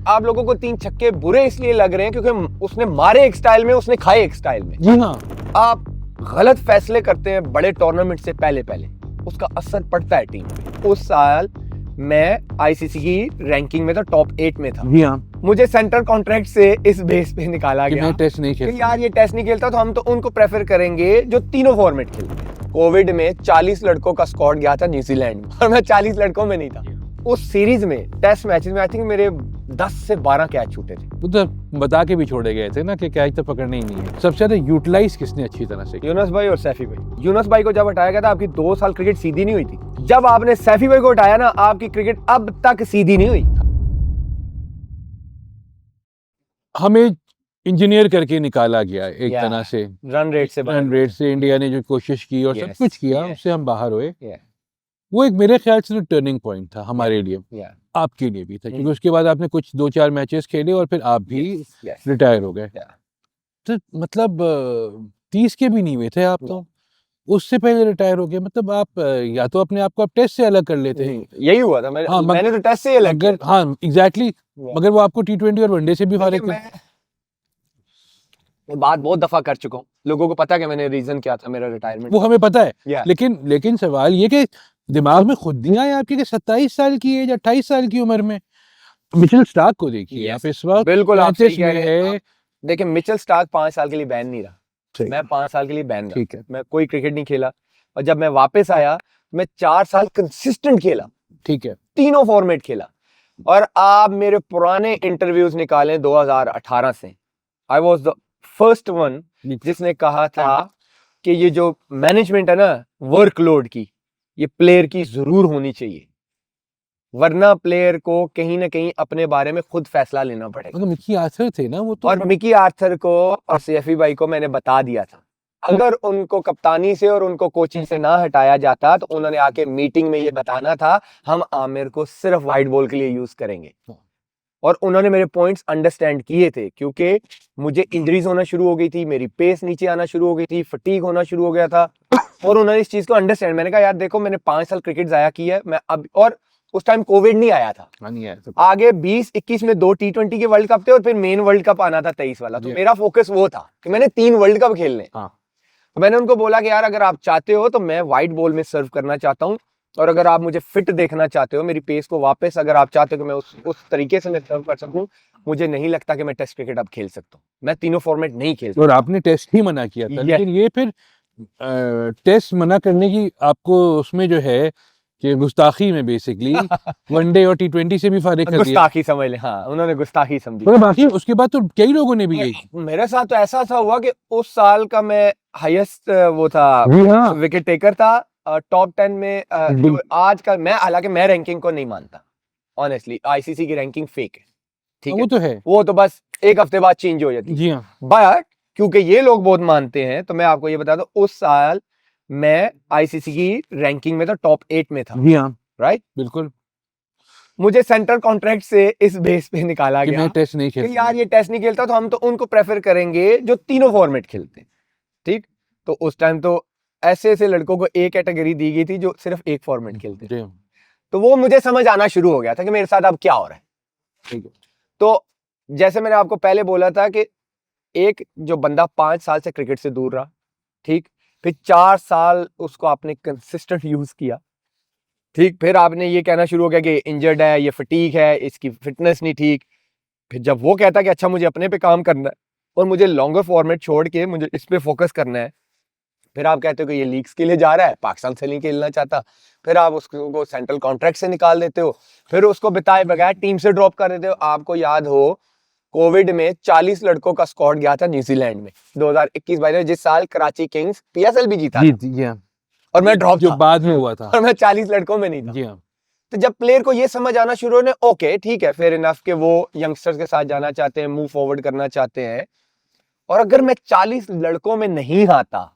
आप लोगों को 3 छक्के बुरे इसलिए लग रहे हैं क्योंकि उसने मारे एक स्टाइल में, उसने खाए एक स्टाइल में। जी हाँ, आप गलत फैसले करते हैं बड़े टूर्नामेंट से पहले, उसका असर पड़ता है टीम पे। उस साल मैं आईसीसी की रैंकिंग में था, टॉप 8 में था। जी हाँ, मुझे सेंटर कॉन्ट्रैक्ट से इस बेस पे निकाला कि गया मैं टेस्ट नहीं कि खेलता। यार ये टेस्ट नहीं खेलता, तो हम तो उनको प्रेफर करेंगे जो तीनों फॉर्मेट खेलते हैं। कोविड में 40 लड़कों का स्क्वाड गया था न्यूजीलैंड में और मैं 40 लड़कों में नहीं था। उस सीरीज में टेस्ट मैचेस में आई थिंक मेरे 10 से 12 कैच छूटे थे। वो तो बता के भी छोड़े गए थे ना कि कैच तो पकड़ने ही नहीं है। सबसे ज्यादा यूटिलाइज किसने अच्छी तरह से? यूनुस भाई और सैफी भाई। यूनुस भाई को जब हटाया गया था, आपकी 2 साल क्रिकेट सीधी नहीं हुई थी। जब आपने सैफी भाई को हटाया ना, आपकी क्रिकेट अब तक सीधी नहीं हुई। हमें इंजीनियर करके निकाला गया एक Yeah. तरह से, रन रेट से रन रेट से इंडिया ने जो कोशिश की और सब Yes, कुछ किया, yes. उससे हम बाहर हुए। Yeah. वो एक मेरे ख्याल से टर्निंग पॉइंट था हमारे लिए, Yeah. आपके लिए भी था, क्योंकि उसके बाद आपने कुछ 2-4 मैचेस खेले और फिर आप भी Yes. रिटायर हो गए। Yeah. तो मतलब 30 के भी नहीं हुए थे आप तो, उससे पहले रिटायर हो गए। मतलब आप या तो अपने आप को आप टेस्ट से अलग कर लेते हैं। यही हुआ था। हाँ, मैंने तो टेस्ट से ही अलग अगर हाँ एग्जैक्टली, किया। मगर वो आपको T20 और वनडे से भी फारिग कर। मैं बात बहुत दफा कर चुका हूँ, लोगों को पता है कि मैंने रीजन क्या था मेरा रिटायरमेंट। वो हमें पता है। Yeah. लेकिन सवाल ये कि दिमाग में खुद नहीं आया आपके कि 27 साल की एज, 28 साल की उम्र में मिचेल स्टार्क को देखिए। Yes. आप इस वक्त बिल्कुल आप सही 35 कह में रहे हैं। है। देखिए मिचेल स्टार्क 5 साल के लिए बैन नहीं रहा, ठीक। मैं 5 साल के लिए बैन रहा। ठीक है, मैं कोई क्रिकेट नहीं खेला, और जब मैं वापस आया मैं 4 साल कंसिस्टेंट खेला, ठीक है। तीनों फॉर्मेट खेला। और आप मेरे पुराने इंटरव्यूज निकालें 2018 से, I was the first one जिसने कहा था कि ये जो मैनेजमेंट है ना वर्कलोड की, ये प्लेयर की जरूर होनी चाहिए, वरना प्लेयर को कहीं ना कहीं अपने बारे में खुद फैसला लेना पड़ेगा। तो मिकी आर्थर थे ना वो तो। और मिकी आर्थर को और सैफी भाई को मैंने बता दिया था, अगर उनको कप्तानी से और उनको कोचिंग से ना हटाया जाता तो उन्होंने आके मीटिंग में ये बताना था हम आमिर को सिर्फ वाइट बॉल के लिए यूज करेंगे। और उन्होंने मेरे पॉइंट्स अंडरस्टैंड किए थे, क्योंकि मुझे इंजरीज होना शुरू हो गई थी, मेरी पेस नीचे आना शुरू हो गई थी, फटीग होना शुरू हो गया था, और उन्होंने इस चीज को अंडरस्टैंड। मैंने कहा यार देखो मैंने 5 साल क्रिकेट जाया की है, मैं अब, और उस टाइम कोविड नहीं आया था, आगे 20-21 में 2 T20 के वर्ल्ड कप थे और फिर मेन वर्ल्ड कप आना था 23 वाला। तो मेरा फोकस वो था कि मैंने 3 वर्ल्ड कप खेलने। तो मैंने उनको बोला कि यार अगर आप चाहते हो तो मैं वाइट बॉल में सर्व करना चाहता हूँ, और अगर आप मुझे फिट देखना चाहते हो, मेरी पेस को वापस अगर आप चाहते हो कि मैं उस तरीके से मैं सर्व कर सकूं, मुझे नहीं लगता कि मैं टेस्ट क्रिकेट अब खेल सकता हूँ, मैं तीनों फॉर्मेट नहीं खेल सकता। और आपने टेस्ट ही मना किया था। लेकिन ये फिर टेस्ट मना करने की आपको उसमें जो है कि गुस्ताखी में बेसिकली वनडे और T20 से भी फारिग कर दिया। गुस्ताखी समझ ले, हाँ उन्होंने गुस्ताखी समझी। पर बाकी उसके बाद तो कई लोगों ने भी यही। मेरे साथ तो ऐसा था हुआ कि उस साल का मैं हाईएस्ट वो था, विकेट टेकर था टॉप 10 में। जो आज का मैं, हालांकि मैं रैंकिंग को नहीं मानता ऑनेस्टली, आईसीसी की रैंकिंग फेक है, ठीक है, वो तो है, वो तो बस एक हफ्ते बाद चेंज हो जाती है। जी हाँ। बट क्योंकि ये लोग बहुत मानते हैं तो मैं आपको ये बता दूं, उस साल मैं आईसीसी की रैंकिंग में था, टॉप 8 में था। जी हाँ, राइट, बिल्कुल। मुझे सेंटर कॉन्ट्रैक्ट से इस बेस पे निकाला कि गया मैं टेस्ट नहीं कि खेलता। यार ये टेस्ट नहीं खेलता, तो हम तो उनको प्रेफर करेंगे जो तीनों फॉर्मेट खेलते हैं। ठीक, तो उस टाइम तो ऐसे ऐसे लड़कों को एक कैटेगरी दी गई थी जो सिर्फ एक फॉर्मेट खेलते थे। तो वो मुझे समझ आना शुरू हो गया था कि मेरे साथ अब क्या हो रहा है। ठीक है। तो जैसे मैंने आपको पहले बोला था कि एक जो बंदा 5 साल से क्रिकेट से दूर रहा, ठीक, फिर 4 साल उसको आपने कंसिस्टेंट यूज किया, ठीक, फिर आपने ये कहना शुरू हो गया कि इंजर्ड है, ये फटीक है, इसकी फिटनेस नहीं ठीक। फिर जब वो कहता कि अच्छा मुझे अपने पे काम करना है और मुझे लॉन्गर फॉर्मेट छोड़ के मुझे इस पे फोकस करना है, फिर आप कहते हो कि ये लीग्स के लिए जा रहा है, पाकिस्तान से नहीं खेलना चाहता, फिर आप उसको सेंट्रल कॉन्ट्रैक्ट से निकाल देते हो, फिर उसको बिताए बगैर टीम से ड्रॉप कर देते हो। आपको याद हो कोविड में 40 लड़कों का स्क्वाड गया था न्यूजीलैंड में 2021-22, जिस साल कराची किंग्स पीएसएल भी जीता था, और मैं ड्रॉप जो था, बाद में हुआ था, और मैं 40 लड़कों में नहीं था। जी हाँ। तो जब प्लेयर को ये समझ आना शुरू होने, ओके ठीक है, फेयर इनफ कि वो यंगस्टर्स के साथ जाना चाहते हैं, मूव फॉरवर्ड करना चाहते हैं, और अगर मैं 40 लड़कों में नहीं आता,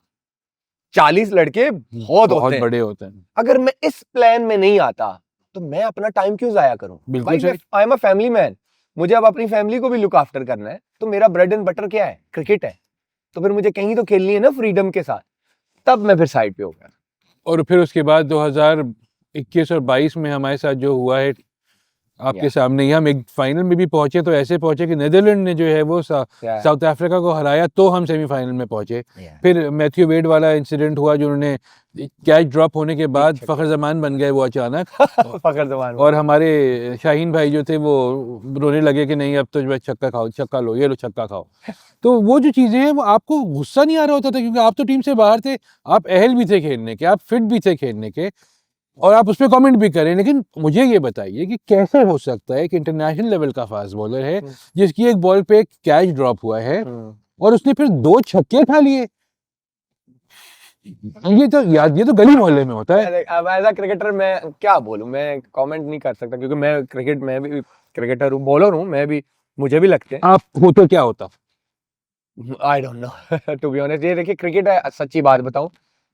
40 लड़के बहुत बड़े होते हैं, अगर मैं इस प्लान में नहीं आता तो मैं अपना टाइम क्यों जाया करूं? बिल्कुल। I am a family man, मुझे अब अपनी फैमिली को भी लुक आफ्टर करना है, तो मेरा ब्रेड एंड बटर क्या है? क्रिकेट है, तो फिर मुझे कहीं तो खेलनी है ना फ्रीडम के साथ। तब मैं फिर साइड पे हो गया। और फिर उसके बाद 2021 और 22 में हमारे साथ जो हुआ है, आपके सामने ही। हम एक फाइनल में भी पहुंचे तो ऐसे पहुंचे कि नीदरलैंड ने जो है वो साउथ अफ्रीका को हराया तो हम सेमीफाइनल में पहुंचे। फिर मैथ्यू वेड वाला इंसिडेंट हुआ जो उन्होंने कैच ड्रॉप होने के बाद फखर जमान बन गए वो अचानक फखर जमान। और हमारे शाहीन भाई जो थे वो रोने लगे कि नहीं अब तो जो है छक्का खाओ, छक्का लो, ये लो छक्का खाओ। तो वो जो चीजें हैं वो आपको गुस्सा नहीं आ रहा होता था क्योंकि आप तो टीम से बाहर थे, आप अहल भी थे खेलने के, आप फिट भी थे खेलने के और आप उस पर कमेंट भी करें। लेकिन मुझे ये बताइए कि कैसे हो सकता है कि इंटरनेशनल लेवल का फास्ट बॉलर है जिसकी एक बॉल पे एक कैच ड्रॉप हुआ है और उसने फिर 2 छक्के खा लिए। ये तो गली मोहल्ले में होता है। अब एज अ क्रिकेटर मैं क्या बोलूं, मैं कमेंट नहीं कर सकता क्योंकि मैं भी क्रिकेटर हूँ, बॉलर हूँ, मुझे भी लगते हैं। आप हो तो क्या होता? I don't know to be honest. ये देखिए क्रिकेट है, सच्ची बात बताऊं,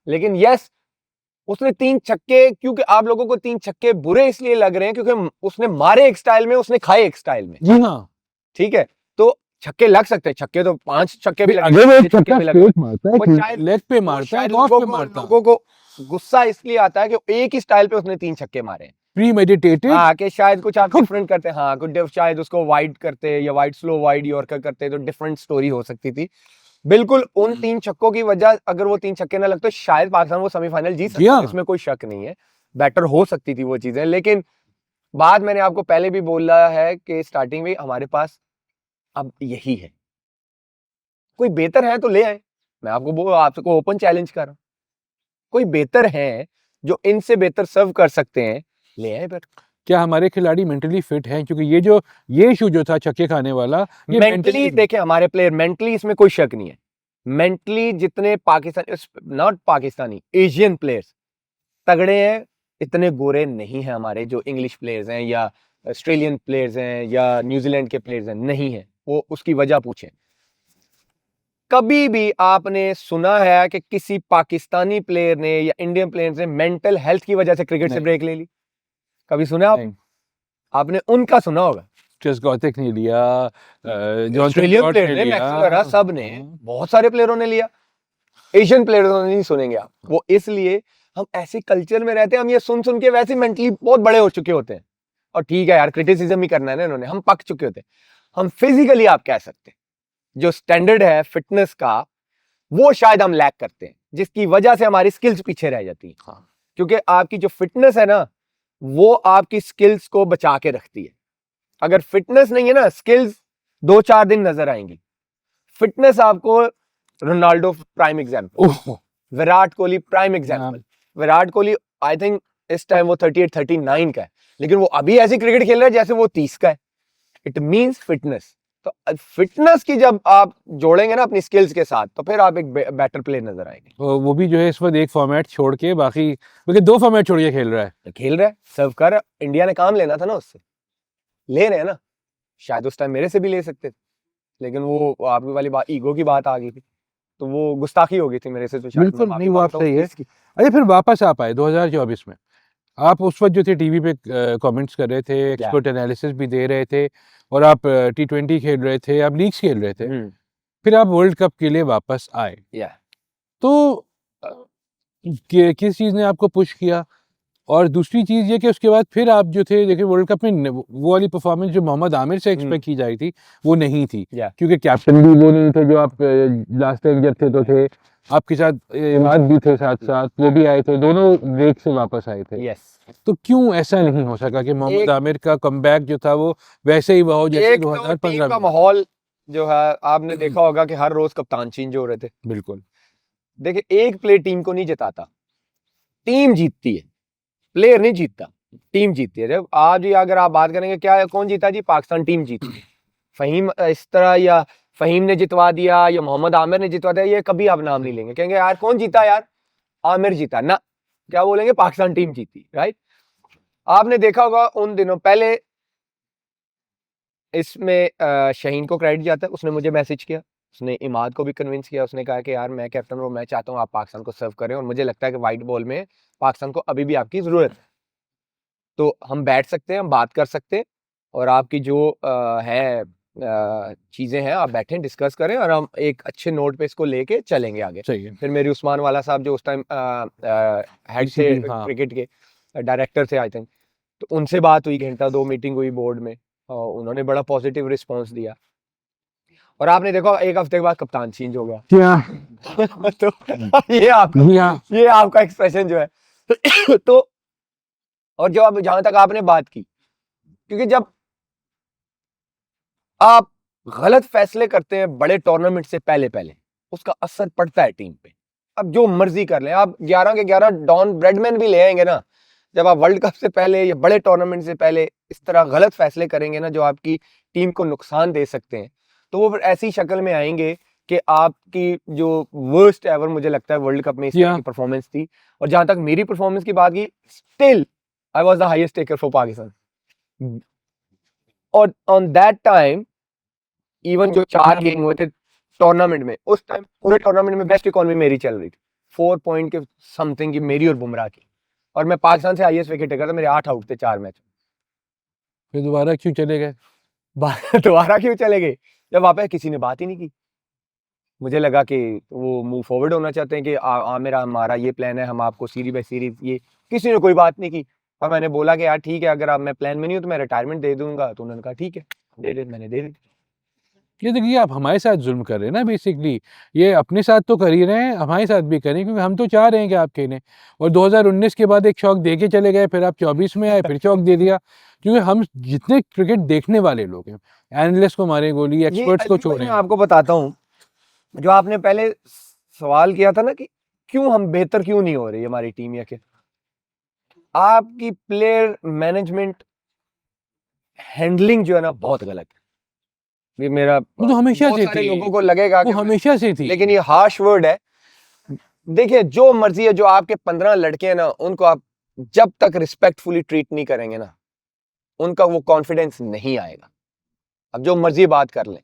लेकिन यस उसने 3 छक्के, क्योंकि आप लोगों को 3 छक्के बुरे इसलिए लग रहे हैं क्योंकि उसने मारे एक स्टाइल में, उसने खाए एक स्टाइल में। जी हाँ, ठीक है, तो छक्के लग सकते हैं, छक्के तो 5 छक्के भी अगर वो एक छक्का स्ट्रेट मारता है, लेग पे मारता है, ऑफ पे मारता है, लोगों को गुस्सा इसलिए आता है कि एक ही स्टाइल पे उसने 3 छक्के मारे हैं। प्रीमेडिटेटेड। हाँ, कि शायद कुछ आप डिफरेंट करते हैं, हाँ कुछ शायद उसको वाइड करते या वाइड स्लो वाइड यॉर्कर करते तो डिफरेंट स्टोरी हो सकती थी। बिल्कुल उन 3 छक्कों की वजह, अगर वो 3 छक्के ना लगते तो शायद पाकिस्तान वो सेमीफाइनल जीत सकता, इसमें कोई शक नहीं है, बेटर हो सकती थी वो चीजें। लेकिन बात मैंने आपको पहले भी बोला है कि स्टार्टिंग में हमारे पास अब यही है, कोई बेहतर है तो ले आए। मैं आपको ओपन चैलेंज कर रहा हूं, कोई बेहतर है जो इनसे बेहतर सर्व कर सकते हैं, ले आए। पर क्या हमारे खिलाड़ी मेंटली फिट हैं? क्योंकि ये इशू जो था छक्के खाने वाला, ये मेंटली देखिए हमारे प्लेयर मेंटली, इसमें कोई शक नहीं है। मेंटली जितने Pakistani, not Pakistani, Asian players तगड़े हैं, इतने गोरे नहीं है हमारे जो इंग्लिश प्लेयर्स हैं या ऑस्ट्रेलियन प्लेयर्स हैं या न्यूजीलैंड के प्लेयर्स हैं, नहीं है। वो उसकी वजह पूछें। कभी भी आपने सुना है कि किसी पाकिस्तानी प्लेयर ने या इंडियन प्लेयर ने मेंटल हेल्थ की वजह से क्रिकेट से ब्रेक ले ली? कभी सुना आपने उनका सुना होगा। स्ट्रेस गौतिक ने लिया, ऑस्ट्रेलियन प्लेयर ने, मैक्सवेल, सब ने, बहुत सारे प्लेयरों ने लिया। एशियन प्लेयरों ने नहीं सुनेंगे आप। वो इसलिए हम ऐसे कल्चर में रहते हैं, हम ये सुन के वैसे मेंटली बहुत बड़े हो चुके होते हैं। और ठीक है यार, क्रिटिसिज्म ही करना है ना इन्होंने, हम पक चुके होते हैं। हम फिजिकली आप कह सकते हैं जो स्टैंडर्ड है फिटनेस का, वो शायद हम लैक करते हैं, जिसकी वजह से हमारी स्किल्स पीछे रह जाती है। क्योंकि आपकी जो फिटनेस है ना, वो आपकी स्किल्स को बचा के रखती है। अगर फिटनेस नहीं है ना, स्किल्स 2-4 दिन नजर आएंगी। फिटनेस आपको, Ronaldo prime example, Virat Kohli prime example. Virat Kohli I think इस टाइम वो 38-39 का है, लेकिन वो अभी ऐसी क्रिकेट खेल रहा है जैसे वो 30 का है। It means fitness. तो फिटनेस की जब आप जोड़ेंगे ना अपनी स्किल्स के साथ, तो फिर आप एक बेटर प्लेयर नजर आएंगे। वो भी जो है इस वक्त एक फॉर्मेट छोड़ के बाकी, बल्कि 2 फॉर्मेट छोड़ के खेल रहा है, सर्व कर। इंडिया ने काम लेना था ना उससे, ले रहे हैं ना। शायद उस टाइम मेरे से भी ले सकते थे, लेकिन वो आपकी वाली बात, ईगो की बात आ गई थी, तो वो गुस्ताखी हो गई थी मेरे से। तो बिल्कुल नहीं, वो आप सही है। अच्छा, फिर वापस आप आए 2024 में। आप उस वक्त जो थे टीवी पे कमेंट्स कर रहे थे, एक्सपर्ट एनालिसिस भी दे रहे थे और आप T20 खेल रहे थे, आप लीग्स खेल रहे थे। फिर आप वर्ल्ड कप के लिए वापस आए। तो किस चीज ने आपको पुश किया? और दूसरी चीज ये कि उसके बाद फिर आप जो थे, देखिए वर्ल्ड कप में वो वाली परफॉर्मेंस जो मोहम्मद आमिर से एक्सपेक्ट की जाती थी वो नहीं थी, क्योंकि कैप्टन भी वो नहीं थे जो आप लास्ट टाइम जब थे तो थे, आपके साथ इमाद भी थे साथ साथ, वो भी आए थे, दोनों ब्रेक से वापस आए थे। तो क्यों ऐसा नहीं हो सका कि मोहम्मद आमिर का कमबैक जो था वो वैसे ही हो जैसे 2015 का माहौल जो है? आपने देखा होगा कि हर रोज कप्तान चेंज हो रहे थे। बिल्कुल। देखिए, एक प्लेयर टीम को नहीं जिताता, टीम जीतती है, प्लेयर नहीं जीतता, टीम जीतती है। आज ही अगर आप बात करेंगे क्या कौन जीता जी, पाकिस्तान टीम जीती। फहीम इस तरह या फहीम ने जितवा दिया या मोहम्मद आमिर ने जितवा दिया, ये कभी आप नाम नहीं लेंगे, कहेंगे यार कौन जीता, यार आमिर जीता ना, क्या बोलेंगे, पाकिस्तान टीम जीती। राइट। आपने देखा होगा उन दिनों पहले इसमें शाहीन को क्रेडिट जाता है, उसने मुझे मैसेज किया, उसने इमाद को भी कन्विंस किया, उसने कहा कि यार मैं कैप्टन हूँ, मैं चाहता हूँ आप पाकिस्तान को सर्व करें और मुझे लगता है कि वाइट बॉल में पाकिस्तान को अभी भी आपकी जरूरत है, तो हम बैठ सकते हैं, हम बात कर सकते हैं और आपकी जो है चीजें हैं आप बैठें, डिस्कस करें और हम एक अच्छे नोट पे इसको लेके चलेंगे आगे। फिर मेरी उस्मान वाला साहब जो उस टाइम हेड थे क्रिकेट के, डायरेक्टर थे आई थिंक, तो उनसे बात हुई, घंटा 2 मीटिंग हुई बोर्ड में और उन्होंने बड़ा पॉजिटिव रिस्पॉन्स दिया। और आपने देखो एक हफ्ते के बाद कप्तान चेंज हो गया। क्या तो ये आपका एक्सप्रेशन जो है तो और जो अब जहां तक आपने बात की, क्योंकि जब आप गलत फैसले करते हैं बड़े टूर्नामेंट से पहले पहले, उसका असर पड़ता है टीम पे। अब जो मर्जी कर लें, आप 11 के 11 डॉन ब्रेडमैन भी ले आएंगे ना, जब आप वर्ल्ड कप से पहले या बड़े टूर्नामेंट से पहले इस तरह गलत फैसले करेंगे ना जो आपकी टीम को नुकसान दे सकते हैं, तो वो फिर ऐसी शक्ल में आएंगे कि आपकी जो वर्स्ट एवर मुझे लगता है वर्ल्ड कप में इस तरह की परफॉर्मेंस थी। और जहां तक मेरी परफॉर्मेंस की बात की, still I was the highest taker for Pakistan. और ऑन दैट टाइम इवन जो 4 गेम हुए थे टूर्नामेंट में, उस टाइम पूरे टूर्नामेंट में बेस्ट इकोनॉमी मेरी चल रही थी, 4 पॉइंट के समथिंग की मेरी और बुमराह की। और मैं पाकिस्तान से हाईएस्ट विकेट टेकर था, मेरे 8 आउट थे 4 मैच। फिर दोबारा क्यों चले गए? दोबारा क्यों चले गए? जब वहां पे किसी ने बात ही नहीं की। मुझे लगा कि वो मूव फॉरवर्ड होना चाहते हैं कि मेरा हमारा ये प्लान है, हम आपको सीरीज बाय सीरीज, ये किसी ने कोई बात नहीं की। और मैंने बोला कि यार ठीक है, अगर आप मैं प्लान में नहीं हूँ तो मैं रिटायरमेंट दे दूंगा। तो उन्होंने कहा ठीक है दे दे, मैंने दे दी। ये देखिए आप हमारे साथ जुल्म कर रहे हैं ना बेसिकली। ये अपने साथ तो कर ही रहे हैं, हमारे साथ भी करें, क्योंकि हम तो चाह रहे हैं कि आप खेलें। और 2019 के बाद एक शौक दे के चले गए, फिर आप 24 में आए फिर शौक दे दिया। क्योंकि हम जितने क्रिकेट देखने वाले लोग हैं, एनालिस्ट को मारे गोली, एक्सपर्ट्स को छोड़े। मैं आपको बताता हूँ, जो आपने पहले सवाल किया था ना कि क्यों हम बेहतर क्यों नहीं हो रही हमारी टीम, या क्या आपकी प्लेयर मैनेजमेंट हैंडलिंग जो है ना बहुत गलत है। ये मेरा वो तो हमेशा से सारे थी, लोगों को लगेगा वो हमेशा से थी, लेकिन ये हार्श वर्ड है। देखिए जो मर्जी है, जो आपके 15 लड़के हैं ना, उनको आप जब तक रिस्पेक्टफुली ट्रीट नहीं करेंगे ना, उनका वो कॉन्फिडेंस नहीं आएगा। अब जो मर्जी बात कर लें,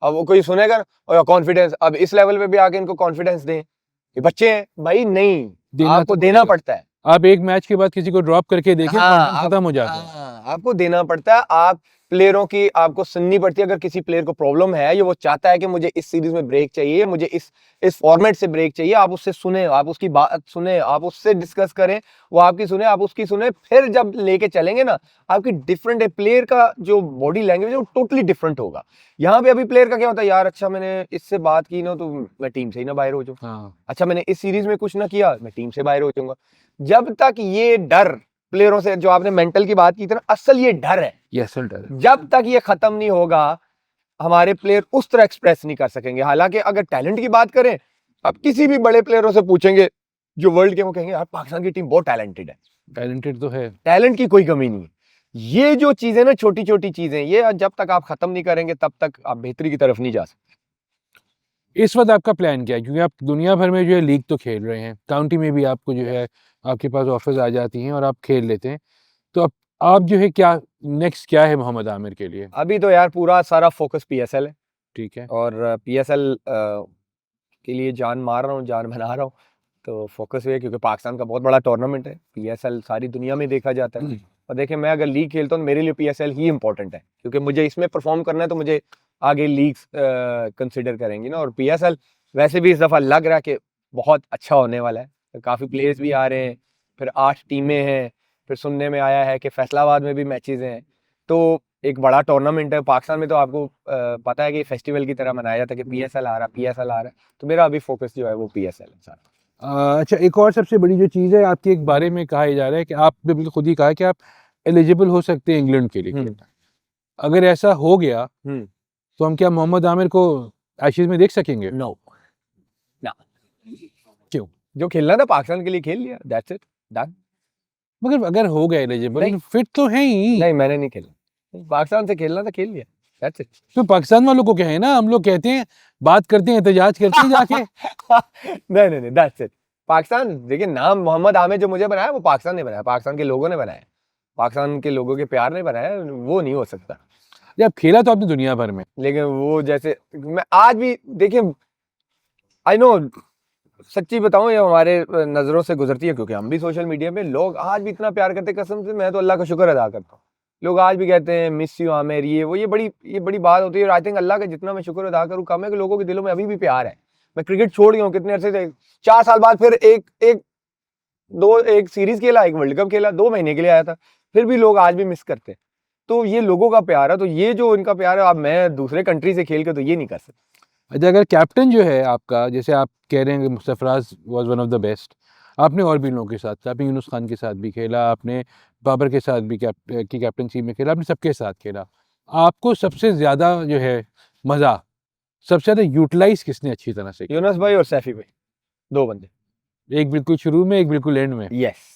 अब वो कोई सुनेगा और कॉन्फिडेंस, अब इस लेवल पे भी आके इनको कॉन्फिडेंस दें, ये बच्चे हैं भाई, नहीं आपको देना पड़ता है। आप एक मैच के बाद किसी को ड्रॉप करके देखें, खत्म हो जाता है। आपको देना पड़ता है, आप प्लेयरों की आपको सुननी पड़ती है। अगर किसी प्लेयर को प्रॉब्लम है, ये वो चाहता है कि मुझे इस सीरीज में ब्रेक चाहिए, मुझे इस फॉर्मेट से ब्रेक चाहिए, आप उससे सुने, आप उसकी बात सुने, आप उससे डिस्कस करें, वो आपकी सुने, आप उसकी सुने, फिर जब लेके चलेंगे ना, आपकी डिफरेंट है। प्लेयर का जो बॉडी लैंग्वेज है वो टोटली डिफरेंट होगा। यहाँ पे अभी प्लेयर का क्या होता है, यार अच्छा मैंने इससे बात की ना तो मैं टीम से ही ना बाहर हो जाऊँ, अच्छा मैंने इस सीरीज में कुछ ना किया, मैं टीम से बाहर हो जाऊंगा। जब तक ये डर प्लेयरों से, जो आपने मेंटल की बात की थी ना, असल ये डर है, ये असल डर है। जब तक ये खत्म नहीं होगा, हमारे प्लेयर उस तरह एक्सप्रेस नहीं कर सकेंगे। हालांकि अगर टैलेंट की बात करें, अब किसी भी बड़े प्लेयरों से पूछेंगे जो वर्ल्ड के, वो कहेंगे यार पाकिस्तान की टीम बहुत टैलेंटेड है। टैलेंटेड तो है, टैलेंट की कोई कमी नहीं है। ये जो चीजें ना, छोटी छोटी चीजें, ये जब तक आप खत्म नहीं करेंगे तब तक आप बेहतरी की तरफ नहीं जा सकते। इस वक्त आपका प्लान क्या है? क्योंकि आप दुनिया भर में जो है लीग तो खेल रहे हैं, काउंटी में भी आपको जो है आपके पास ऑफर्स आ जाती हैं और आप खेल लेते हैं, तो अब आप जो है क्या नेक्स्ट क्या है मोहम्मद आमिर के लिए? अभी तो यार पूरा सारा फोकस पीएसएल है। ठीक है, और पीएसएल के लिए जान मार रहा हूँ, जान बना रहा हूँ। तो फोकस ये है, क्योंकि पाकिस्तान का बहुत बड़ा टूर्नामेंट है, पीएसएल सारी दुनिया में देखा जाता है। और देखिए मैं अगर लीग खेलता हूँ, मेरे लिए पीएसएल ही इंपॉर्टेंट है, क्योंकि मुझे इसमें परफॉर्म करना है, तो मुझे आगे लीग्स कंसिडर करेंगी ना। और पीएसएल वैसे भी इस दफ़ा लग रहा है कि बहुत अच्छा होने वाला है, काफ़ी प्लेयर्स भी आ रहे हैं, फिर 8 टीमें हैं, फिर सुनने में आया है कि फैसलाबाद में भी मैचेस हैं। तो एक बड़ा टूर्नामेंट है पाकिस्तान में, तो आपको पता है कि फेस्टिवल की तरह मनाया जाता है कि पीएसएल आ रहा है। तो मेरा अभी फोकस जो है वो पीएसएल है सारा। अच्छा, एक और सबसे बड़ी जो चीज़ है आपके एक बारे में कहा जा रहा है कि आपने बिल्कुल खुद ही कहा कि आप एलिजिबल हो सकते हैं इंग्लैंड के लिए। अगर ऐसा हो गया तो हम क्या मोहम्मद आमिर को एशेज में देख सकेंगे? नो ना। क्यों? जो खेलना था पाकिस्तान के लिए खेल लिया, दैट्स इट, डन। मगर अगर हो गया एलिजिबल, फिट तो है ही। नहीं मैंने नहीं खेला, पाकिस्तान से खेलना था, खेल लिया, दैट्स इट। तो पाकिस्तान वालों को क्या है ना, हम लोग कहते हैं, बात करते हैं, एहतजाज करते हैं जाके। नहीं दैट्स इट। पाकिस्तान, देखिए नाम मोहम्मद आमिर जो मुझे बनाया वो पाकिस्तान ने बनाया, पाकिस्तान के लोगों ने बनाया, पाकिस्तान के लोगों के प्यार ने बनाया, वो नहीं हो सकता। जब खेला तो आपने दुनिया भर में, लेकिन वो जैसे मैं आज भी, देखिए आई नो, सच्ची बताऊं ये हमारे नजरों से गुजरती है, क्योंकि हम भी सोशल मीडिया पे, लोग आज भी इतना प्यार करते, कसम से मैं तो अल्लाह का शुक्र अदा करता हूँ। लोग आज भी कहते हैं मिस यू आमिर, ये वो, ये बड़ी बात होती है। और आई थिंक अल्लाह का जितना मैं शुक्र अदा करूँ कम है, कि लोगों के दिलों में अभी भी प्यार है। मैं क्रिकेट छोड़ गया हूँ कितने अरसे से, 4 साल बाद फिर एक सीरीज खेला, एक वर्ल्ड कप खेला, 2 महीने के लिए आया था, फिर भी लोग आज भी मिस करते हैं। तो ये लोगों का प्यार है, तो ये जो इनका प्यार है, अब मैं दूसरे कंट्री से खेल के तो ये नहीं कर सकता। अच्छा, अगर कैप्टन जो है आपका, जैसे आप कह रहे हैं कि Sarfaraz was one of the best, आपने और भी लोगों के साथ, आपने यूनुस खान के साथ भी खेला, आपने बाबर के साथ भी की कैप्टनसी में खेला, आपने सबके साथ खेला, आपको सबसे ज़्यादा जो है मज़ा, सबसे ज़्यादा यूटिलाइज किसने अच्छी तरह से किया? यूनुस भाई और सैफी भाई, 2 बंदे। एक बिल्कुल शुरू में, एक बिल्कुल एंड में। यस,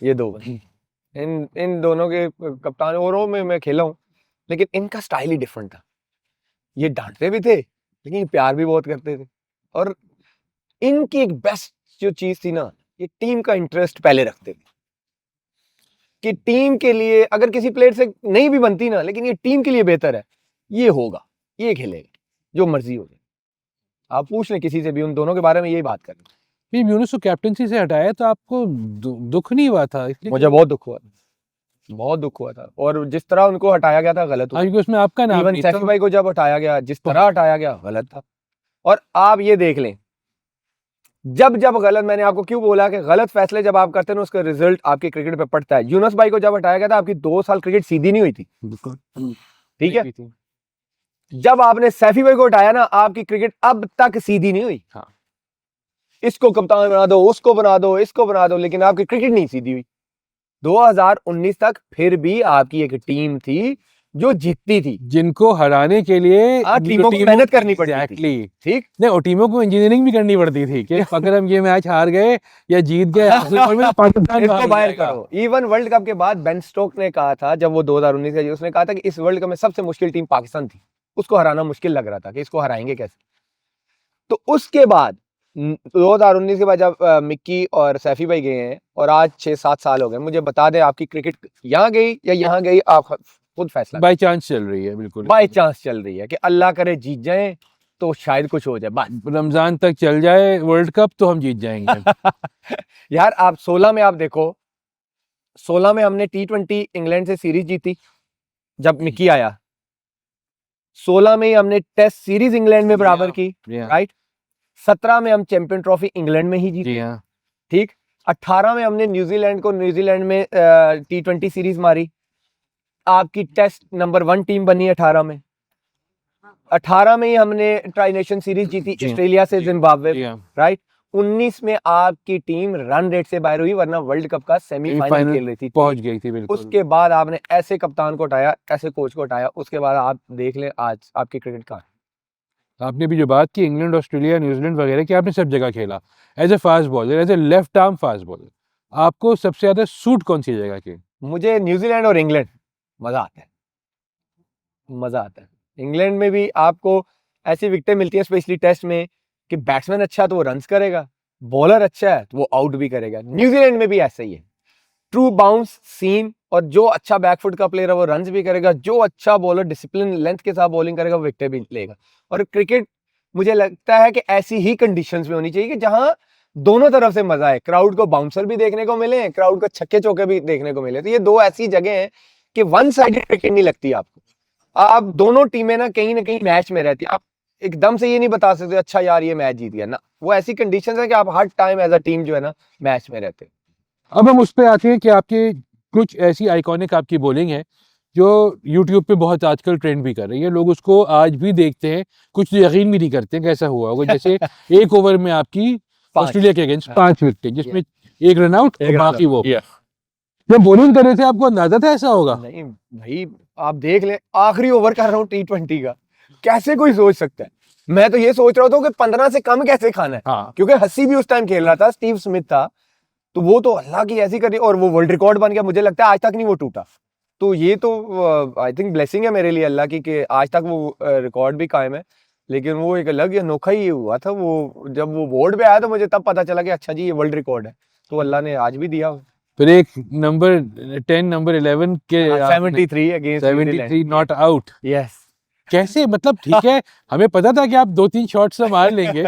ये 2 बंदे। इन इन दोनों के कप्तान औरों में मैं खेला हूँ, लेकिन इनका स्टाइल ही डिफरेंट था। ये डांटते भी थे, लेकिन ये प्यार भी बहुत करते थे। और इनकी एक बेस्ट जो चीज थी ना, ये टीम का इंटरेस्ट पहले रखते थे, कि टीम के लिए अगर किसी प्लेयर से नहीं भी बनती ना, लेकिन ये टीम के लिए बेहतर है, ये होगा, ये खेलेगा, जो मर्जी हो जाए। आप पूछ लें किसी से भी, उन दोनों के बारे में यही बात करें। फिर यूनुस को कैप्टनसी से हटाया तो आपको दुख नहीं हुआ था? मुझे बहुत दुख हुआ था, बहुत दुख हुआ था। और जिस तरह उनको हटाया गया था गलत हुआ। क्योंकि उसमें आपका नाम इवन नहीं सैफी था। भाई को जब हटाया गया, जिस तरह हटाया गया, गलत था। और आप ये देख लें, जब जब गलत, मैंने आपको क्यों बोला कि गलत फैसले जब आप करते हैं उसका रिजल्ट आपके क्रिकेट पे पड़ता है। यूनुस भाई को जब हटाया गया था, आपकी 2 साल क्रिकेट सीधी नहीं हुई थी, ठीक है। जब आपने सैफी भाई को हटाया ना, आपकी क्रिकेट अब तक सीधी नहीं हुई। हाँ। इसको कप्तान बना दो, उसको बना दो, इसको बना दो, लेकिन आपकी क्रिकेट नहीं सीधी हुई। 2019 तक फिर भी आपकी एक टीम थी जो जीतती थी, जिनको हराने के लिए टीमों को मेहनत करनी पड़ती थी। Exactly. ठीक नहीं, और टीमों को इंजीनियरिंग भी करनी पड़ती थी कि अगर हम ये मैच हार गए या जीत गए, आखिरी ओवर में तो पाकिस्तान इसको बाहर बाहर जाएगा। करो। इवन वर्ल्ड कप के बाद बेन स्टोक ने कहा था, जब वो 2019 का, उसने कहा था कि इस वर्ल्ड कप में सबसे मुश्किल टीम पाकिस्तान थी, उसको हराना मुश्किल लग रहा था कि इसको हराएंगे कैसे। तो उसके बाद 2019 के बाद जब मिक्की और सैफी भाई गए हैं, और आज 6-7 साल हो गए, मुझे बता दें आपकी क्रिकेट यहाँ गई या यहाँ गई, आप खुद फैसला। बाय चांस चल रही है, बिल्कुल बाय चांस चल रही है, कि अल्लाह करे जीत जाए तो शायद कुछ हो जाए, बस। रमजान तक चल जाए वर्ल्ड कप तो हम जीत जाएंगे। यार आप 16 में आप देखो, 16 में हमने T20 इंग्लैंड से सीरीज जीती जब मिक्की आया। 16 में ही हमने टेस्ट सीरीज इंग्लैंड में बराबर की, राइट। 17 में हम चैंपियन ट्रॉफी इंग्लैंड में ही जीते, ठीक। 18 में हमने न्यूजीलैंड को, न्यूजीलैंड में T20 सीरीज मारी, आपकी टेस्ट नंबर 1 टीम बनी 18 में। 18 में ही हमने ट्राई नेशन सीरीज जीती ऑस्ट्रेलिया से, जिम्बाब्वे, राइट। 19 में आपकी टीम रन रेट से बाहर हुई, वरना वर्ल्ड कप का सेमीफाइनल खेल रही थी, पहुंच गई थी, बिल्कुल। उसके बाद आपने ऐसे कप्तान को हटाया, ऐसे कोच को हटाया, उसके बाद आप देख लें आज आपकी क्रिकेट कहाँ है। आपने भी जो बात की इंग्लैंड, ऑस्ट्रेलिया, न्यूजीलैंड वगैरह की, आपने सब जगह खेला as a fast bowler, as a left arm fast bowler, आपको सबसे ज्यादा सूट कौन सी जगह की? मुझे न्यूजीलैंड और इंग्लैंड मजा आता है, मजा आता है। इंग्लैंड में भी आपको ऐसी विकेटें मिलती हैं, स्पेशली टेस्ट में, कि बैट्समैन अच्छा है तो वो रन्स करेगा, बॉलर अच्छा है तो वो आउट भी करेगा। न्यूजीलैंड में भी ऐसा ही है, ट्रू बाउंस सीम, और जो अच्छा बैकफुट का प्लेयर है वो रन्स भी करेगा, जो अच्छा बॉलर डिसिप्लिन लेंथ के साथ बॉलिंग करेगा वो विकेट भी लेगा। और क्रिकेट मुझे लगता है कि ऐसी ही कंडीशंस में होनी चाहिए कि जहां दोनों तरफ से मजा है, क्राउड को बाउंसर भी देखने को मिले, क्राउड को छक्के चौके भी देखने को मिले। तो ये 2 ऐसी जगह हैं कि वन साइडेड क्रिकेट नहीं लगती आपको। आप दोनों टीमें ना कहीं मैच में रहती है, आप एकदम से ये नहीं बता सकते अच्छा यार ये मैच जीत गया ना, वो ऐसी कंडीशंस है कि आप हर टाइम एज अ टीम जो है ना मैच में रहते हैं। अब हम उस पे आते हैं कि आपके कुछ ऐसी आइकॉनिक आपकी बॉलिंग है जो यूट्यूब पे बहुत आजकल ट्रेंड भी कर रही है, लोग उसको आज भी देखते हैं, कुछ तो यकीन भी नहीं करते हैं कि ऐसा हुआ होगा। जैसे एक ओवर में आपकी ऑस्ट्रेलिया के अगेंस्ट 5 विकेट, जिसमें 1 रन आउट और बाकी वो। जब बॉलिंग कर रहे थे आपको अंदाजा था ऐसा होगा? नहीं भाई, आप देख ले, आखिरी ओवर कर रहा हूँ T20 का, कैसे कोई सोच सकता है। मैं तो ये सोच रहा था कि 15 से कम कैसे खाना है। हाँ। क्योंकि हस्सी भी उस टाइम खेल रहा था, स्टीव स्मिथ था, तो वो तो अल्लाह की ऐसी करी, और वो वर्ल्ड रिकॉर्ड बन गया। मुझे लगता है आज तक नहीं वो टूटा। तो ये तो आई थिंक ब्लेसिंग है मेरे लिए अल्लाह की, कि आज तक वो रिकॉर्ड भी कायम है। लेकिन वो एक अलग अनोखा ही हुआ था, वो जब वो बोर्ड पे आया तो मुझे तब पता चला कि अच्छा जी ये वर्ल्ड रिकॉर्ड है, तो अल्लाह ने आज भी दिया। फिर एक नंबर 10, नंबर 11 के 73 अगेंस्ट 73 नॉट आउट। यस, कैसे, मतलब ठीक है हमें पता था कि आप 2-3 शॉट्स से मार लेंगे,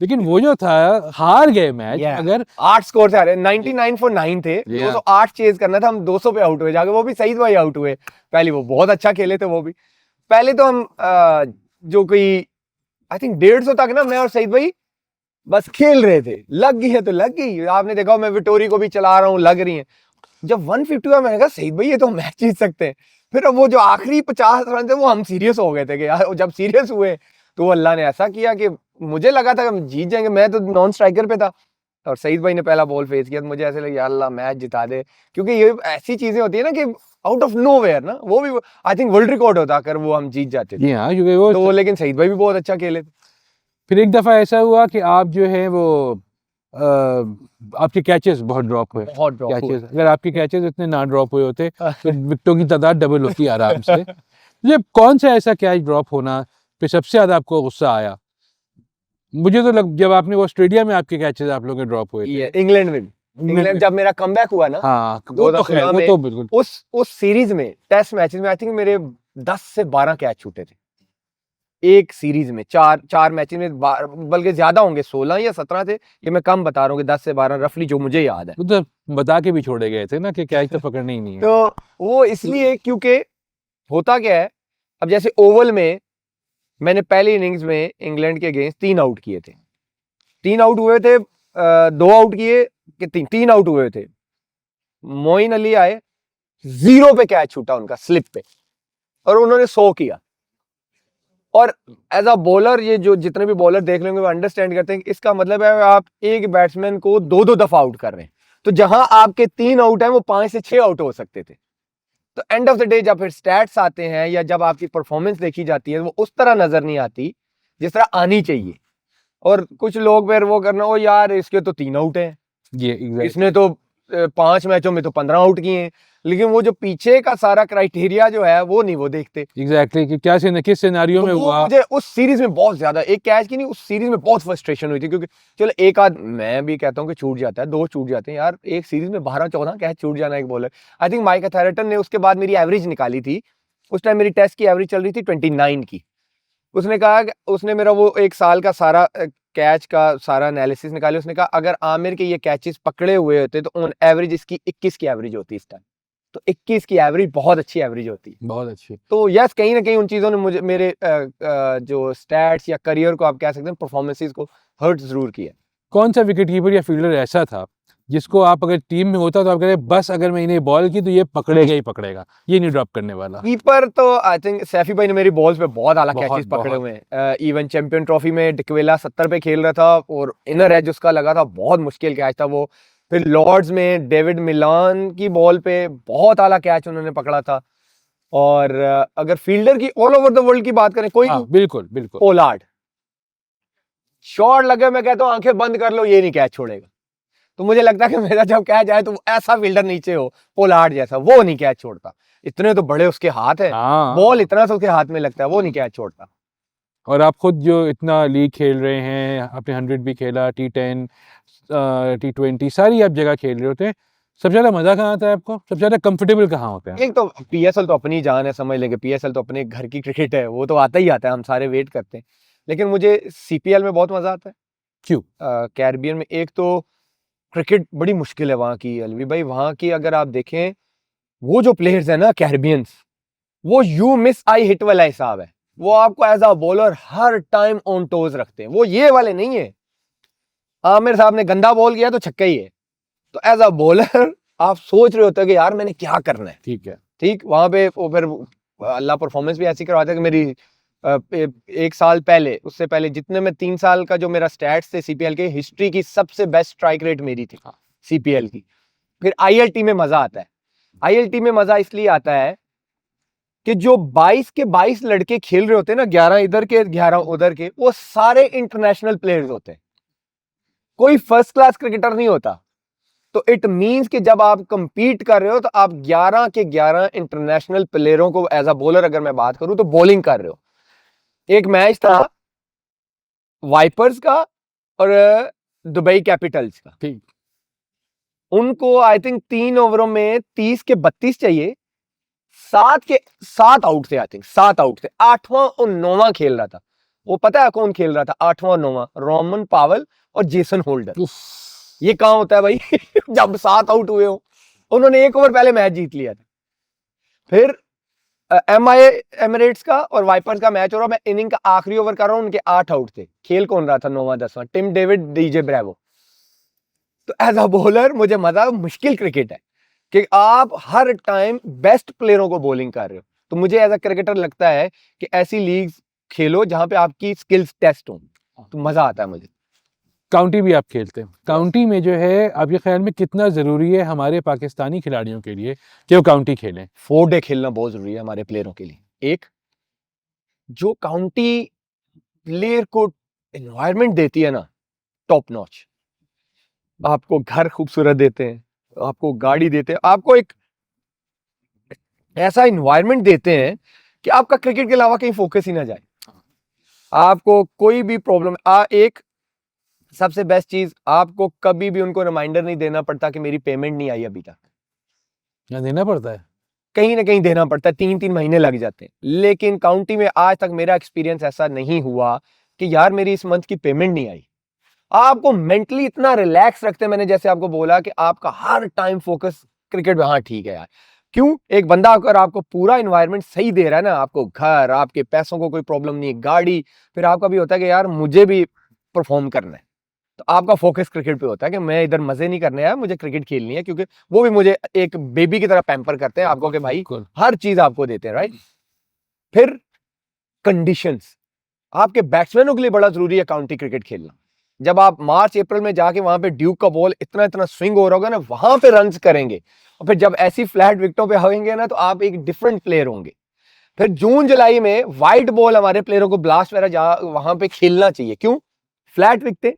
लेकिन वो जो था हार गए मैच। अगर 8 स्कोर से हारे, 99 for 9 थे, 208 चेज करना था, हम 200 पे आउट हुए जाके, वो भी सईद भाई आउट हुए। पहले वो बहुत अच्छा खेले थे, वो भी पहले तो हम जो कोई आई थिंक 150 तक ना, मैं और सईद भाई बस खेल रहे थे, लग गई है तो लग गई। आपने देखा मैं विक्टोरी को भी चला रहा हूँ, लग रही है। जब 150 हुआ मैंने कहा सईद भाई ये तो मैच जीत सकते हैं। फिर अब वो जो आखिरी 50 रन थे वो हम सीरियस हो गए थे कि यार जब सीरियस हुए तो वो अल्लाह ने ऐसा किया कि मुझे लगा था कि हम जीत जाएंगे, मैं तो नॉन स्ट्राइकर पे था और सईद भाई ने पहला बॉल फेस किया तो मुझे ऐसे लगा यार अल्लाह मैच जिता दे, क्योंकि ये ऐसी चीजें होती है ना कि आउट ऑफ नोवेयर ना, वो भी आई थिंक वर्ल्ड रिकॉर्ड होता अगर वो हम जीत जाते थे। जी हाँ, क्योंकि वो तो लेकिन सईद भाई भी बहुत अच्छा खेले थे। फिर एक दफा ऐसा हुआ कि आप जो है वो आपके कैचेस बहुत ड्रॉप हुए। बहुत ड्रॉप कैचेस, अगर आपके कैचेस इतने ना ड्रॉप हुए होते तो विकेटों की तादाद डबल होती आराम से। ये कौन सा ऐसा कैच ड्रॉप होना पे सबसे ज्यादा आपको गुस्सा आया? मुझे तो जब आपने वो ऑस्ट्रेलिया में आपके कैचेस आप लोगों के ड्रॉप हुए थे। इंग्लैंड में, इंग्लैंड जब मेरा कमबैक हुआ ना, हाँ वो तो खैर, वो तो बिल्कुल उस सीरीज में टेस्ट मैचेस में आई थिंक मेरे 10 से 12 कैच छूटे थे एक सीरीज में। चार मैचेस में बल्कि ज्यादा होंगे, 16 या 17 थे, ये मैं कम बता रहा हूँ कि 10 से 12 रफली जो मुझे याद है। वो तो बता के भी छोड़े गए थे ना कि कैच तो पकड़ने ही नहीं है। तो वो इसलिए क्योंकि होता क्या है, अब जैसे ओवल में मैंने पहली इनिंग्स में इंग्लैंड के अगेंस्ट 3 आउट किए थे, 3 आउट हुए थे, 2 आउट किए कि 3 आउट हुए थे। मोइन अली आए, 0 पे कैच छूटा उनका स्लिप पे और उन्होंने 100 किया। और एज अ बॉलर ये जो जितने भी बॉलर देख लेंगे वो अंडरस्टैंड करते हैं कि इसका मतलब है आप एक बैट्समैन को 2-2 दफा आउट कर रहे हैं, तो जहां आपके 3 आउट हैं वो 5 से 6 आउट हो सकते थे। तो एंड ऑफ द डे जब फिर स्टैट्स आते हैं या जब आपकी परफॉर्मेंस देखी जाती है वो उस तरह नजर नहीं आती जिस तरह आनी चाहिए। और कुछ लोग फिर वो करना, ओ यार इसके तो 3 आउट हैं, इसने तो 5 मैचों में तो 15 आउट किए हैं, लेकिन वो जो पीछे का सारा क्राइटेरिया जो है वो नहीं वो देखते। एग्जैक्टली कि क्या किस सिनेरियो में हुआ। मुझे उस सीरीज में बहुत ज्यादा, एक कैच की नहीं, उस सीरीज में बहुत फ्रस्ट्रेशन हुई थी, क्योंकि चलो एक आध मैं भी कहता हूँ कि छूट जाता है, 2 छूट जाते हैं यार, एक सीरीज में 12-14 कैच छूट जाना एक बॉलर। आई थिंक माइक अथैरटन ने उसके बाद मेरी एवरेज निकाली थी, उस टाइम मेरी टेस्ट की एवरेज चल रही थी 29 की। उसने कहा कि उसने मेरा वो एक साल का सारा कैच का सारा एनालिसिस निकाले, उसने कहा अगर आमिर के ये कैचेस पकड़े हुए होते तो ऑन एवरेज इसकी 21 की एवरेज होती इस टाइम। तो 21 की एवरेज बहुत अच्छी एवरेज होती है, बहुत अच्छी। तो यस कहीं ना कहीं उन चीजों ने मुझे मेरे जो स्टैट्स या करियर को आप कह सकते हैं परफॉर्मेंसेस को हर्ट जरूर किया। कौन सा विकेट कीपर या फील्डर ऐसा था जिसको आप अगर टीम में होता तो आप कहते बस अगर मैं इन्हें बॉल की तो ये पकड़ेगा ही पकड़ेगा, ये नहीं ड्रॉप करने वाला? कीपर तो आई थिंक सैफी भाई ने मेरी बॉल्स पे बहुत आला बहुत, कैचेस पकड़े बहुत। हुए हैं। इवन चैंपियन ट्रॉफी में डिकवेला 70 पे खेल रहा था और इनर एज उसका लगा था, बहुत मुश्किल कैच था वो। फिर लॉर्ड्स में डेविड मिलान की बॉल पे बहुत आला कैच उन्होंने पकड़ा था। और अगर फील्डर की ऑल ओवर द वर्ल्ड की बात करें, कोई बिल्कुल बिल्कुल पोलार्ड शॉट लगे मैं कहता हूँ आंखें बंद कर लो ये नहीं कैच छोड़ेगा। तो मुझे लगता है कि मेरा जब कैच आए तो ऐसा फील्डर नीचे हो पोलार्ड जैसा, वो नहीं कैच छोड़ता, इतने तो बड़े उसके हाथ है, बॉल इतना तो उसके हाथ में लगता है, वो नहीं कैच छोड़ता। और आप खुद जो इतना लीग खेल रहे हैं, आपने 100 भी खेला, T10 T20 सारी आप जगह खेल रहे होते हैं, सबसे ज्यादा मजा कहाँ आता है आपको? सबसे ज्यादा कंफर्टेबल कहाँ होते हैं? एक तो पीएसएल तो अपनी जान है, समझ लेंगे पीएसएल तो अपने घर की क्रिकेट है, वो तो आता ही आता है, हम सारे वेट करते हैं। लेकिन मुझे सीपीएल में बहुत मजा आता है। क्यों? कैरिबियन में एक तो क्रिकेट बड़ी मुश्किल है वहां की अलवी भाई, वहां की अगर आप देखें वो जो प्लेयर्स है ना कैरिबियंस, वो यू मिस आई हिट वाला हिसाब है, वो आपको एज अ बॉलर हर टाइम ऑन टोज रखते हैं, वो ये वाले नहीं है आमिर साहब ने गंदा बॉल किया तो छक्का ही है। तो एज अ बॉलर आप सोच रहे होते हो कि यार मैंने क्या करना है, ठीक है, ठीक वहां पे वो फिर अल्लाह परफॉर्मेंस भी ऐसी करवाता है कि मेरी एक साल पहले, उससे पहले जितने में 3 साल का जो मेरा स्टैट्स थे सीपीएल के, हिस्ट्री की सबसे बेस्ट स्ट्राइक रेट मेरी थी सीपीएल की। फिर आईएलटी में मजा आता है, आईएलटी में मजा इसलिए आता है कि जो 22 के 22 लड़के खेल रहे होते हैं ना, 11 इधर के 11 उधर के, वो सारे इंटरनेशनल प्लेयर्स होते हैं, कोई फर्स्ट क्लास क्रिकेटर नहीं होता। तो इट मींस कि जब आप कंपीट कर रहे हो तो आप 11 के 11 इंटरनेशनल प्लेयरों को एज अ बॉलर अगर मैं बात करूं तो बॉलिंग कर रहे हो। एक मैच था वाइपर्स का और दुबई कैपिटल्स का, ठीक। उनको आई थिंक 3 ओवरों में 30 के 32 चाहिए, 7 के 7 आउट थे, आई थिंक 7 आउट थे, 8वां और 9वां खेल रहा था। वो पता है कौन खेल रहा था 8वां और 9वां? रोमन पावल और जेसन होल्डर। ये कहां होता है भाई जब 7 आउट हुए हो, उन्होंने 1 ओवर पहले मैच जीत लिया था। फिर एमआई एमिरेट्स का और वाइपर्स का मैच हो रहा, मैं इनिंग का आखिरी ओवर कर रहा हूं, उनके 8 आउट थे, खेल कौन रहा था 9वां 10वां? Tim David, DJ Bravo. तो एज अ बॉलर मुझे मजा, मुश्किल क्रिकेट है, कि आप हर टाइम बेस्ट प्लेयरों को बॉलिंग कर रहे हो। तो मुझे एज अ क्रिकेटर लगता है कि ऐसी लीग्स खेलो जहां पे आपकी स्किल्स टेस्ट हो, तो मजा आता है मुझे। काउंटी भी आप खेलते हैं, काउंटी में जो है आपके ख्याल में कितना ज़रूरी है हमारे पाकिस्तानी खिलाड़ियों के लिए कि वो काउंटी खेलें? 4 डे खेलना बहुत जरूरी है हमारे प्लेयरों के लिए। एक, जो काउंटी प्लेयर को एनवायरनमेंट देती है ना, टॉप नॉच। आपको घर खूबसूरत देते हैं, आपको गाड़ी देते हैं, आपको एक ऐसा एनवायरनमेंट देते हैं कि आपका क्रिकेट के अलावा कहीं फोकस ही ना जाए। आपको कोई भी प्रॉब्लम एक सबसे बेस्ट चीज, आपको कभी भी उनको रिमाइंडर नहीं देना पड़ता कि मेरी पेमेंट नहीं आई अभी तक। या देना पड़ता है? कहीं ना कहीं देना पड़ता है, 3-3 महीने लग जाते हैं। लेकिन काउंटी में आज तक मेरा एक्सपीरियंस ऐसा नहीं हुआ कि यार मेरी इस मंथ की पेमेंट नहीं आई। आपको मेंटली इतना रिलैक्स रखते हैं, मैंने जैसे आपको बोला कि आपका हर टाइम फोकस क्रिकेट में। हाँ ठीक है यार, क्यों? एक बंदा अगर आपको पूरा एनवायरनमेंट सही दे रहा है ना, आपको घर, आपके पैसों को कोई प्रॉब्लम नहीं है, गाड़ी, फिर आपका भी होता है कि यार मुझे भी परफॉर्म करना है। तो आपका फोकस क्रिकेट पे होता है कि मैं इधर मजे नहीं करने आया, मुझे क्रिकेट खेलनी है। क्योंकि वो भी मुझे एक बेबी की तरह पैम्पर करते हैं आपको कि भाई बिल्कुल। हर चीज आपको देते हैं, राइट। फिर कंडीशंस, आपके बैट्समैनों के लिए बड़ा जरूरी है काउंटी क्रिकेट खेलना। जब आप मार्च अप्रैल में जाके वहां पे ड्यूक का बॉल इतना इतना स्विंग हो रहा होगा ना, वहां पे रन्स करेंगे, और फिर जब ऐसी फ्लैट विकेटों पे होंगे ना, तो आप एक डिफरेंट प्लेयर होंगे। फिर जून जुलाई में व्हाइट बॉल हमारे प्लेयरों को ब्लास्ट वगैरह वहां पे खेलना चाहिए। क्यों? फ्लैट विकेटें,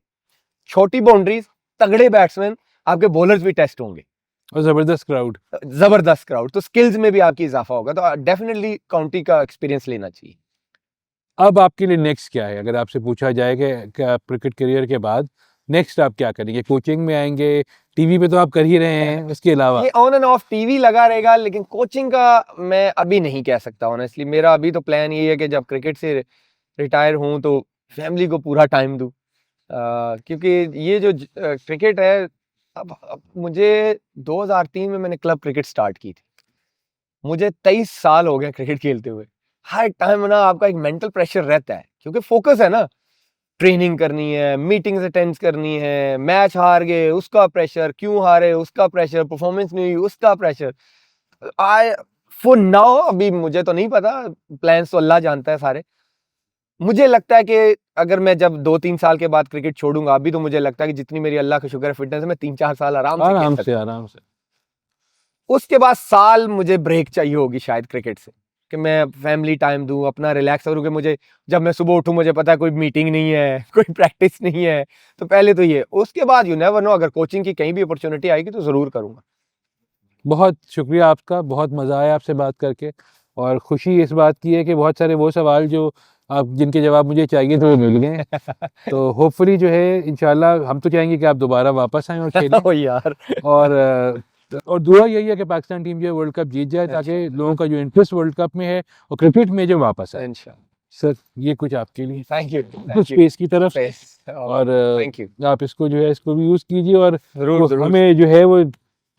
छोटी बाउंड्रीज, तगड़े बैट्समैन, आपके बॉलर्स भी टेस्ट होंगे और ज़बरदस्त क्राउड। जबरदस्त क्राउड, तो स्किल्स में भी आपकी इजाफा होगा। तो डेफिनेटली काउंटी का एक्सपीरियंस लेना चाहिए। अब आपके लिए नेक्स्ट क्या है? अगर आपसे पूछा जाए कि आप क्रिकेट करियर के बाद नेक्स्ट आप क्या करेंगे? कोचिंग में आएंगे? टीवी पे तो आप कर ही रहे हैं, उसके अलावा? ये ऑन एंड ऑफ टीवी लगा रहेगा, लेकिन कोचिंग का मैं अभी नहीं कह सकता ऑनेस्टली। मेरा अभी तो प्लान ये है कि जब क्रिकेट से रिटायर हूं तो फैमिली को पूरा टाइम दूं। क्योंकि ये जो क्रिकेट है, अब मुझे 2003 में मैंने क्लब क्रिकेट स्टार्ट की थी, मुझे 23 साल हो गए क्रिकेट खेलते हुए। हर टाइम ना आपका एक मेंटल प्रेशर रहता है, क्योंकि फोकस है ना, ट्रेनिंग करनी है, मीटिंग्स अटेंड करनी है, मैच हार गए उसका प्रेशर, क्यों हारे उसका प्रेशर, परफॉर्मेंस नहीं हुई उसका प्रेशर। आई फॉर नाउ अभी मुझे तो नहीं पता, प्लान्स तो अल्लाह जानता है सारे। मुझे लगता है कि अगर मैं जब 2-3 साल के बाद क्रिकेट छोड़ूंगा, अभी तो मुझे लगता है कि जितनी मेरी अल्लाह का शुक्र है फिटनेस है, मैं 3-4 साल आराम से खेल आराम सकता से, हूं। आराम से। उसके बाद साल मुझे ब्रेक चाहिए होगी शायद क्रिकेट से, कि मैं फैमिली टाइम दूं, अपना रिलैक्स करूं। कि मुझे जब मैं सुबह उठूं, मुझे पता है कोई मीटिंग नहीं है, कोई प्रैक्टिस नहीं है। तो पहले तो ये, उसके बाद यू नेवर नो, अगर कोचिंग की कहीं भी अपॉर्चुनिटी आएगी तो जरूर करूंगा। बहुत शुक्रिया आपका, बहुत मज़ा आया आपसे बात करके, और खुशी इस बात की है कि बहुत सारे वो सवाल जो आप जिनके जवाब मुझे चाहिए थे वो मिल गए। तो होपफुली जो है इंशाल्लाह हम तो चाहेंगे कि आप दोबारा वापस आएं और खेलें। ओ यार, और दुआ यही है कि पाकिस्तान टीम जो है वर्ल्ड कप जीत जाए, ताकि लोगों का जो इंटरेस्ट वर्ल्ड कप में है और क्रिकेट में जो वापस आए। इंशाल्लाह। सर ये कुछ आपके लिए थैंक यू, कुछ स्पेस की तरफ से, और थैंक यू। आप इसको जो है इसको भी यूज़ कीजिए, और जरूर जरूर हमें जो है वो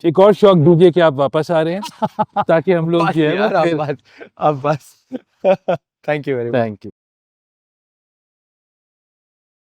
एक और शौक दीजिए कि आप वापस आ रहे हैं, ताकि हम लोग बस जो है यार, वो अब बस thank you very much. Thank you.